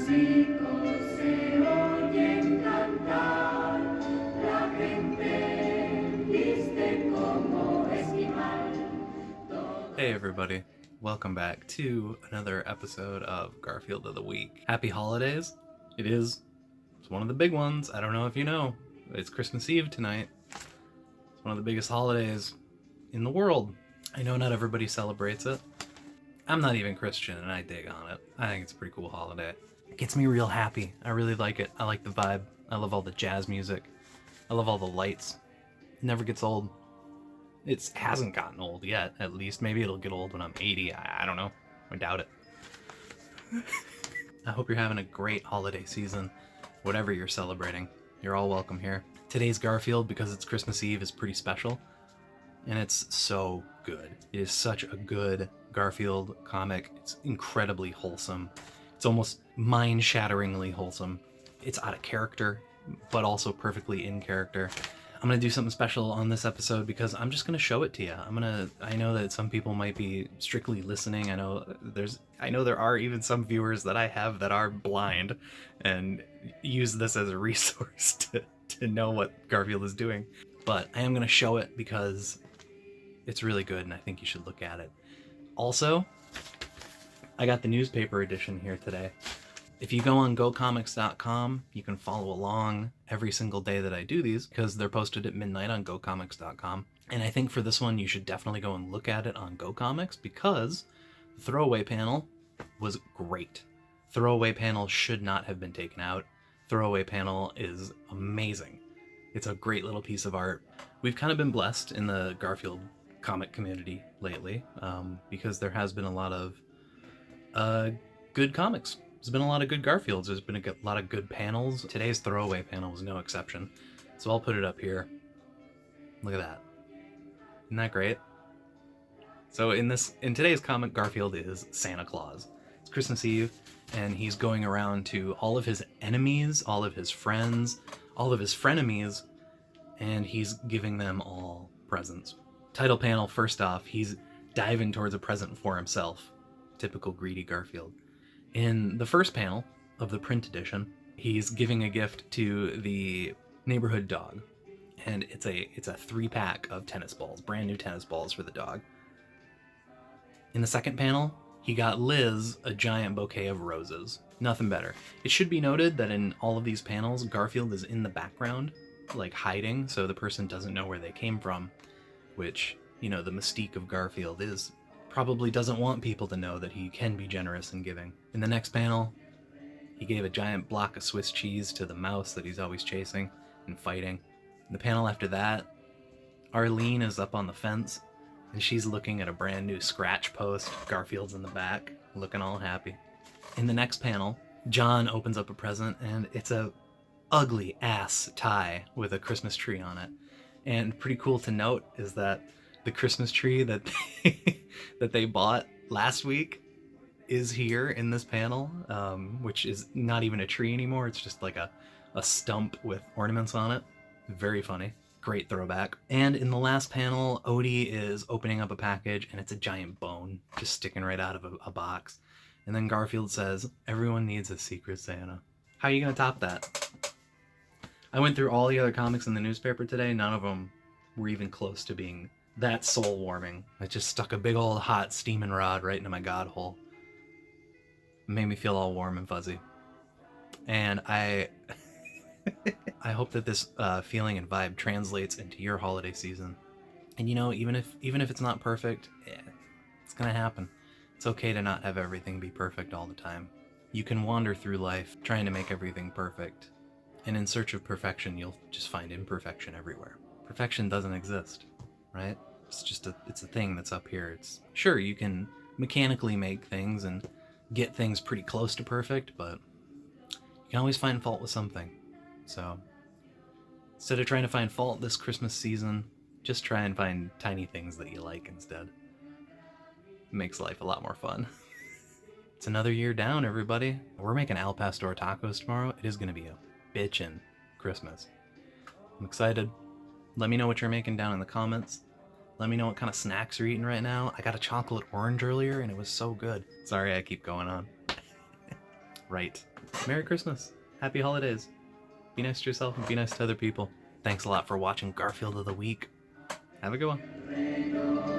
villancicos se oyen cantar, la gente viste como esquimal. Hey everybody, welcome back to another episode of Garfield of the Week. Happy holidays. It's one of the big ones. I don't know if you know. It's Christmas Eve tonight. It's one of the biggest holidays in the world. I know not everybody celebrates it. I'm not even Christian and I dig on it. I think it's a pretty cool holiday. It gets me real happy. I really like it. I like the vibe. I love all the jazz music. I love all the lights. It never gets old. It hasn't gotten old yet, at least. Maybe it'll get old when I'm 80. I don't know. I doubt it. I hope you're having a great holiday season, whatever you're celebrating. You're all welcome here. Today's Garfield, because it's Christmas Eve, is pretty special, and it's so good. It is such a good Garfield comic. It's incredibly wholesome. It's almost mind-shatteringly wholesome. It's out of character, but also perfectly in character. I'm gonna do something special on this episode because I'm just gonna show it to you. I know that some people might be strictly listening. I know there are even some viewers that I have that are blind and use this as a resource to know what Garfield is doing. But I am gonna show it because it's really good and I think you should look at it. Also, I got the newspaper edition here today. If you go on GoComics.com, you can follow along every single day that I do these because they're posted at midnight on GoComics.com. And I think for this one, you should definitely go and look at it on GoComics because the throwaway panel was great. Throwaway panel should not have been taken out. Throwaway panel is amazing. It's a great little piece of art. We've kind of been blessed in the Garfield comic community lately because there has been a lot of good comics. There's been a lot of good Garfields. There's been a lot of good panels. Today's throwaway panel was no exception. So I'll put it up here. Look at that. Isn't that great? So in today's comic, Garfield is Santa Claus. It's Christmas Eve, and he's going around to all of his enemies, all of his friends, all of his frenemies, and he's giving them all presents. Title panel, first off, he's diving towards a present for himself. Typical greedy Garfield. In the first panel of the print edition, he's giving a gift to the neighborhood dog, and it's a 3-pack of tennis balls, brand new tennis balls for the dog. In the second panel, he got Liz a giant bouquet of roses. Nothing better. It should be noted that in all of these panels, Garfield is in the background, like hiding, so the person doesn't know where they came from, which, the mystique of Garfield is probably doesn't want people to know that he can be generous in giving. In the next panel, he gave a giant block of Swiss cheese to the mouse that he's always chasing and fighting. In the panel after that, Arlene is up on the fence and she's looking at a brand new scratch post. Garfield's in the back, looking all happy. In the next panel, John opens up a present and it's a ugly ass tie with a Christmas tree on it. And pretty cool to note is that the Christmas tree that they bought last week is here in this panel, which is not even a tree anymore. It's just like a stump with ornaments on it. Very funny. Great throwback. And in the last panel, Odie is opening up a package and it's a giant bone just sticking right out of a box. And then Garfield says, "Everyone needs a secret Santa." How are you going to top that? I went through all the other comics in the newspaper today. None of them were even close to being that soul warming. I just stuck a big old hot steaming rod right into my god hole. It made me feel all warm and fuzzy. And I hope that this feeling and vibe translates into your holiday season. And even if it's not perfect, it's gonna happen. It's okay to not have everything be perfect all the time. You can wander through life trying to make everything perfect. And in search of perfection, you'll just find imperfection everywhere. Perfection doesn't exist. Right? It's a thing that's up here. Sure, you can mechanically make things and get things pretty close to perfect, but you can always find fault with something. So instead of trying to find fault this Christmas season, just try and find tiny things that you like instead. It makes life a lot more fun. It's another year down, everybody. We're making al pastor tacos tomorrow. It is going to be a bitchin' Christmas. I'm excited. Let me know what you're making down in the comments. Let me know what kind of snacks you're eating right now. I got a chocolate orange earlier and it was so good. Sorry I keep going on. right. Merry Christmas. Happy holidays. Be nice to yourself and be nice to other people. Thanks a lot for watching Garfield of the Week. Have a good one.